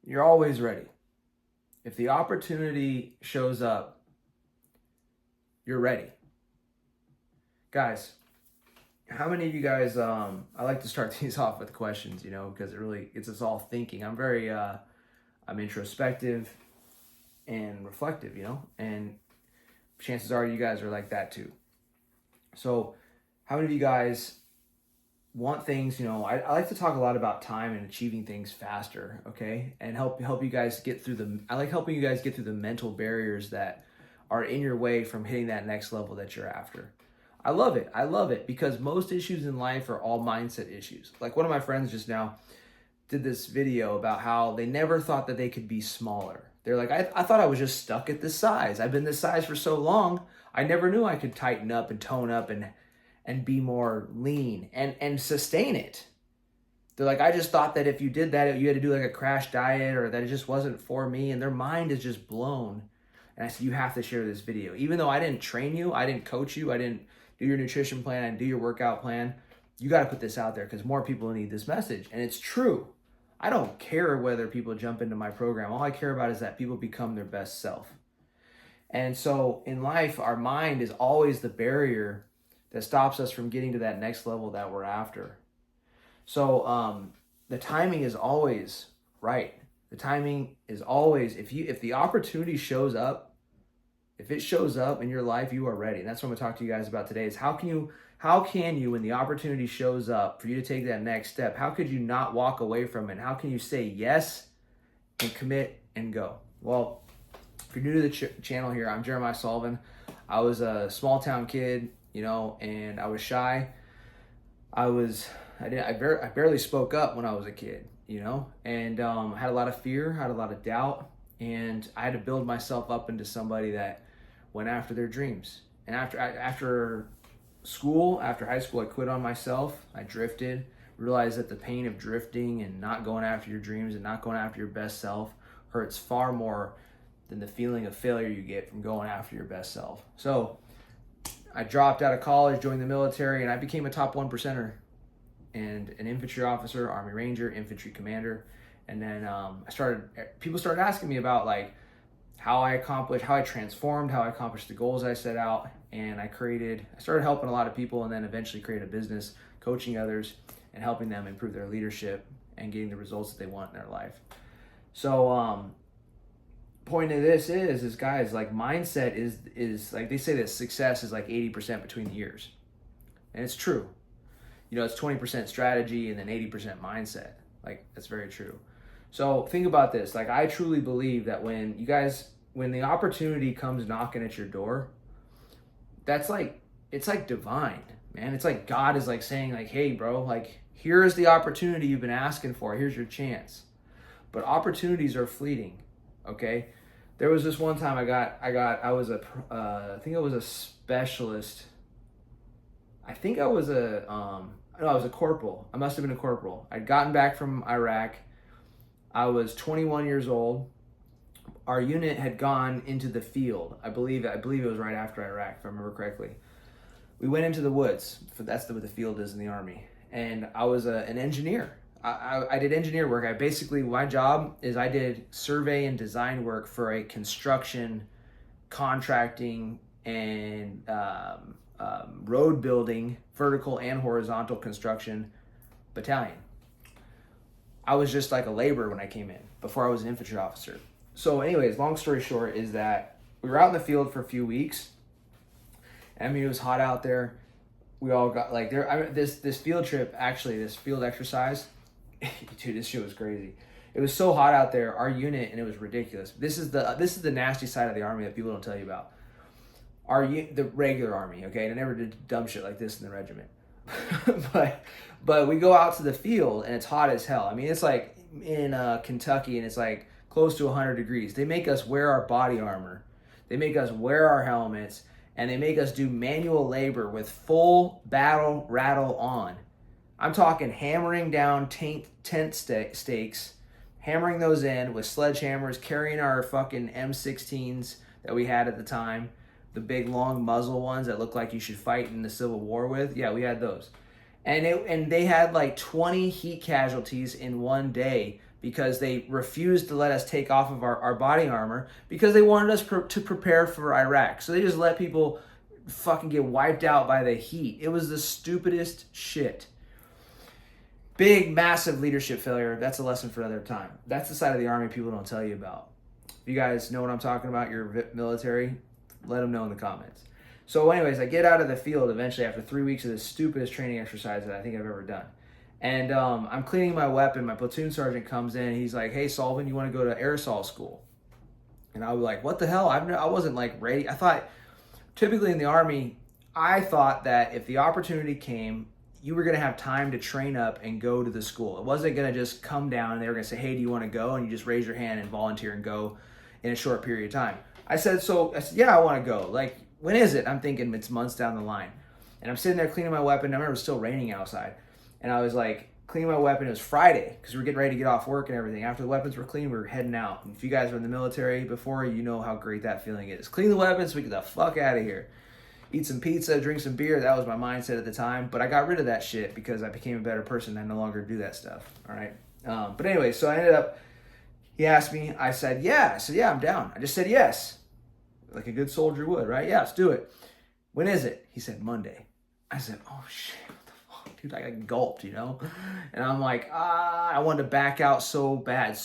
You're always ready. If the opportunity shows up, you're ready. Guys, how many of you guys, I like to start these off with questions, because it really gets us all thinking. I'm introspective and reflective, and chances are you guys are like that too. So how many of you guys want things, I like to talk a lot about time and achieving things faster, okay? And help you guys get through I like helping you guys get through the mental barriers that are in your way from hitting that next level that you're after. I love it. I love it because most issues in life are all mindset issues. Like one of my friends just now did this video about how they never thought that they could be smaller. They're like, I thought I was just stuck at this size. I've been this size for so long. I never knew I could tighten up and tone up and be more lean and sustain it. They're like, I just thought that if you did that, you had to do like a crash diet or that it just wasn't for me. And their mind is just blown. And I said, you have to share this video. Even though I didn't train you, I didn't coach you, I didn't do your nutrition plan, I didn't do your workout plan. You got to put this out there because more people need this message. And it's true. I don't care whether people jump into my program. All I care about is that people become their best self. And so in life, our mind is always the barrier that stops us from getting to that next level that we're after. So the timing is always right. The timing is always, if the opportunity shows up, if it shows up in your life, you are ready. And that's what I'm gonna talk to you guys about today is how can you, when the opportunity shows up for you to take that next step, how could you not walk away from it? How can you say yes and commit and go? Well, if you're new to the channel here, I'm Jeremiah Sullivan. I was a small town kid, and I was shy. I barely spoke up when I was a kid, and I had a lot of fear, had a lot of doubt, and I had to build myself up into somebody that went after their dreams. And after school, after high school, I quit on myself. I drifted, realized that the pain of drifting and not going after your dreams and not going after your best self hurts far more than the feeling of failure you get from going after your best self. So I dropped out of college, joined the military, and I became a top 1%er and an infantry officer, Army Ranger, infantry commander. And then people started asking me about like how I transformed, how I accomplished the goals I set out. And I started helping a lot of people and then eventually created a business, coaching others and helping them improve their leadership and getting the results that they want in their life. So, point of this is guys, like mindset is like they say that success is like 80% between the years. And it's true. It's 20% strategy and then 80% mindset. Like that's very true. So think about this. Like I truly believe that when the opportunity comes knocking at your door, it's like divine, man. It's like God is like saying like, hey bro, like here's the opportunity you've been asking for. Here's your chance. But opportunities are fleeting. Okay. There was this one time I was a specialist. I was a corporal. I must have been a corporal. I'd gotten back from Iraq. I was 21 years old. Our unit had gone into the field. I believe it was right after Iraq, if I remember correctly. We went into the woods. That's what the field is in the Army. And I was an engineer. I did engineer work. My job is I did survey and design work for a construction, contracting, and road building, vertical and horizontal construction battalion. I was just like a laborer when I came in before I was an infantry officer. So anyways, long story short is that we were out in the field for a few weeks. I mean, it was hot out there. We all got like this field trip, actually, this field exercise, dude, this shit was crazy. It was so hot out there, our unit, and it was ridiculous. This is the nasty side of the Army that people don't tell you about. The regular Army, okay? And I never did dumb shit like this in the regiment. but we go out to the field and it's hot as hell. I mean, it's like in Kentucky and it's like close to 100 degrees. They make us wear our body armor. They make us wear our helmets and they make us do manual labor with full battle rattle on. I'm talking hammering down tent stakes, hammering those in with sledgehammers, carrying our fucking M16s that we had at the time, the big long muzzle ones that look like you should fight in the Civil War with. Yeah, we had those. And they had like 20 heat casualties in one day because they refused to let us take off of our body armor because they wanted us to prepare for Iraq. So they just let people fucking get wiped out by the heat. It was the stupidest shit. Big, massive leadership failure. That's a lesson for another time. That's the side of the Army people don't tell you about. If you guys know what I'm talking about, you're military, let them know in the comments. So anyways, I get out of the field eventually after 3 weeks of the stupidest training exercise that I think I've ever done. And I'm cleaning my weapon. My platoon sergeant comes in and he's like, hey, Sullivan, you want to go to air assault school? And I was like, what the hell? I wasn't like ready. I thought, typically in the Army, I thought that if the opportunity came, you were going to have time to train up and go to the school. It wasn't going to just come down and they were going to say, hey, do you want to go? And you just raise your hand and volunteer and go in a short period of time. I said, yeah, I want to go. Like, when is it? I'm thinking it's months down the line. And I'm sitting there cleaning my weapon. I remember it was still raining outside. And I was like, cleaning my weapon. It was Friday because we were getting ready to get off work and everything. After the weapons were clean, we were heading out. And if you guys were in the military before, you know how great that feeling is. Clean the weapons so we get the fuck out of here. Eat some pizza, drink some beer. That was my mindset at the time. But I got rid of that shit because I became a better person. I no longer do that stuff. All right. But anyway, so I ended up, he asked me, I said, yeah. I said, yeah, I'm down. I just said yes. Like a good soldier would, right? Yeah, let's do it. When is it? He said, Monday. I said, oh shit, what the fuck, dude? I got gulped, you know? And I'm like, I wanted to back out so bad.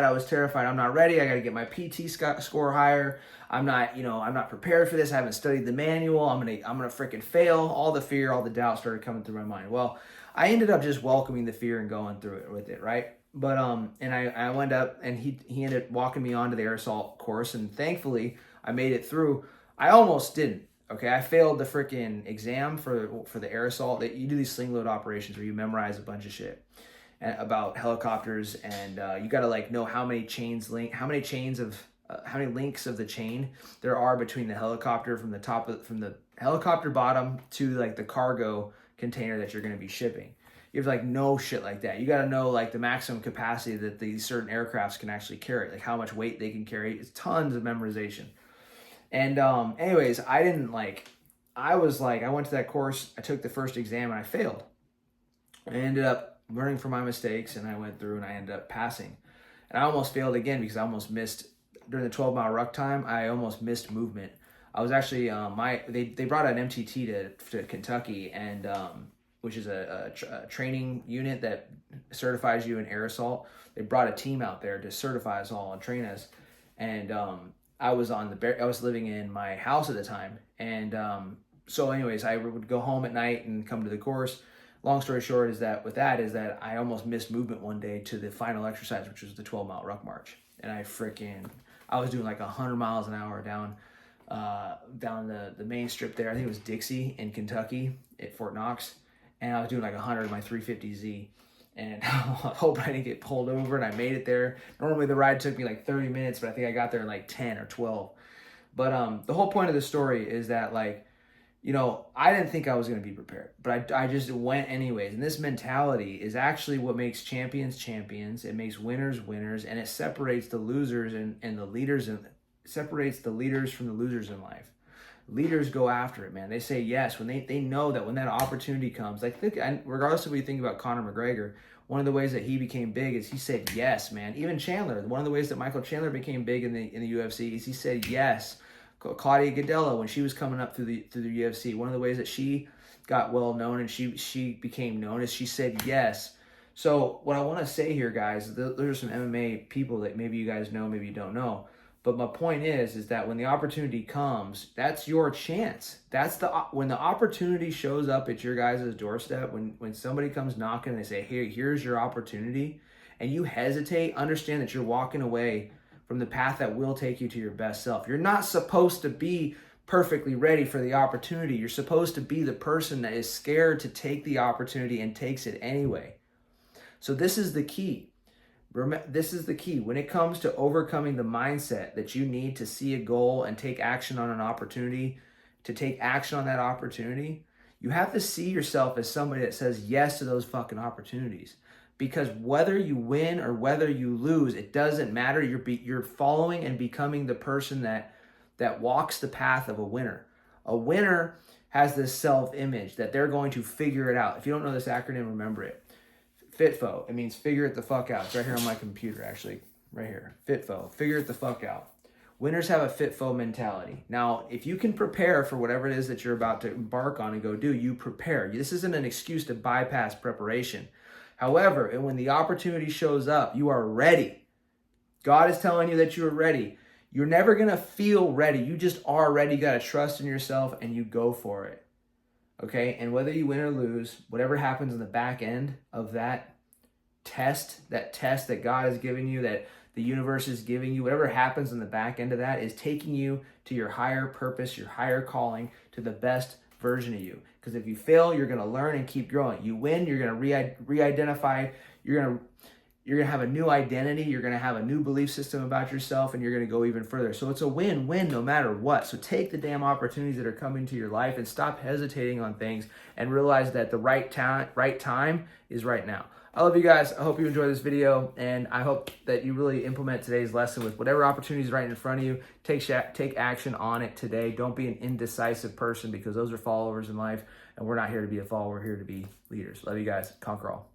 I was terrified. I'm not ready. I got to get my PT score higher. I'm not prepared for this. I haven't studied the manual. I'm gonna freaking fail. All the fear, all the doubt started coming through my mind. Well, I ended up just welcoming the fear and going through it with it, right? But and I went up and he ended up walking me onto the air assault course, and thankfully I made it through. I almost didn't. Okay, I failed the freaking exam for the air assault. You do these sling load operations where you memorize a bunch of shit about helicopters, and you got to like know how many links of the chain there are between the helicopter from the helicopter bottom to like the cargo container that you're going to be shipping. You have to like know shit like that. You got to know like the maximum capacity that these certain aircrafts can actually carry, like how much weight they can carry. It's tons of memorization. And anyways, I went to that course, I took the first exam and I failed. I ended up learning from my mistakes and I went through and I ended up passing. And I almost failed again because I almost missed, during the 12-mile ruck time, I almost missed movement. I was actually, they brought an MTT to Kentucky, and which is a training unit that certifies you in air assault. They brought a team out there to certify us all and train us. And I was living in my house at the time. And so anyways, I would go home at night and come to the course. Long story short is that I almost missed movement one day to the final exercise, which was the 12-mile ruck march. And I was doing like 100 miles an hour down the main strip there. I think it was Dixie in Kentucky at Fort Knox. And I was doing like 100 my 350Z. And I hope I didn't get pulled over, and I made it there. Normally the ride took me like 30 minutes, but I think I got there in like 10 or 12. But the whole point of the story is that, like, you know, I didn't think I was going to be prepared, but I just went anyways. And this mentality is actually what makes champions champions. It makes winners winners, and it separates the losers and the leaders, and separates the leaders from the losers in life. Leaders go after it, man. They say yes when they know that when that opportunity comes. Like, regardless of what you think about Conor McGregor, one of the ways that he became big is he said yes, man. Even Chandler, one of the ways that Michael Chandler became big in the UFC is he said yes. Claudia Gadelha, when she was coming up through the UFC, one of the ways that she got well known and she became known is she said yes. So what I want to say here, guys, there's some MMA people that maybe you guys know, maybe you don't know. But my point is that when the opportunity comes, that's your chance. When the opportunity shows up at your guys' doorstep, when somebody comes knocking and they say, hey, here's your opportunity, and you hesitate, understand that you're walking away from the path that will take you to your best self. You're not supposed to be perfectly ready for the opportunity. You're supposed to be the person that is scared to take the opportunity and takes it anyway. So this is the key. This is the key. When it comes to overcoming the mindset that you need to see a goal and take action on an opportunity, to take action on that opportunity, you have to see yourself as somebody that says yes to those fucking opportunities. Because whether you win or whether you lose, it doesn't matter. You're following and becoming the person that walks the path of a winner. A winner has this self-image that they're going to figure it out. If you don't know this acronym, remember it. FITFO. It means figure it the fuck out. It's right here on my computer, actually. Right here. FITFO. Figure it the fuck out. Winners have a FITFO mentality. Now, if you can prepare for whatever it is that you're about to embark on and go do, you prepare. This isn't an excuse to bypass preparation. However, and when the opportunity shows up, you are ready. God is telling you that you are ready. You're never going to feel ready. You just are ready. You got to trust in yourself and you go for it. Okay? And whether you win or lose, whatever happens in the back end of that test that God has given you, that the universe is giving you, whatever happens in the back end of that is taking you to your higher purpose, your higher calling, to the best version of you. Because if you fail, you're going to learn and keep growing. You win, you're going to re-identify, you're going to have a new identity, you're going to have a new belief system about yourself, and you're going to go even further. So it's a win-win no matter what. So take the damn opportunities that are coming to your life and stop hesitating on things and realize that the right time is right now. I love you guys. I hope you enjoyed this video, and I hope that you really implement today's lesson with whatever opportunity is right in front of you. Take action on it today. Don't be an indecisive person, because those are followers in life, and we're not here to be a follower. We're here to be leaders. Love you guys. Conquer all.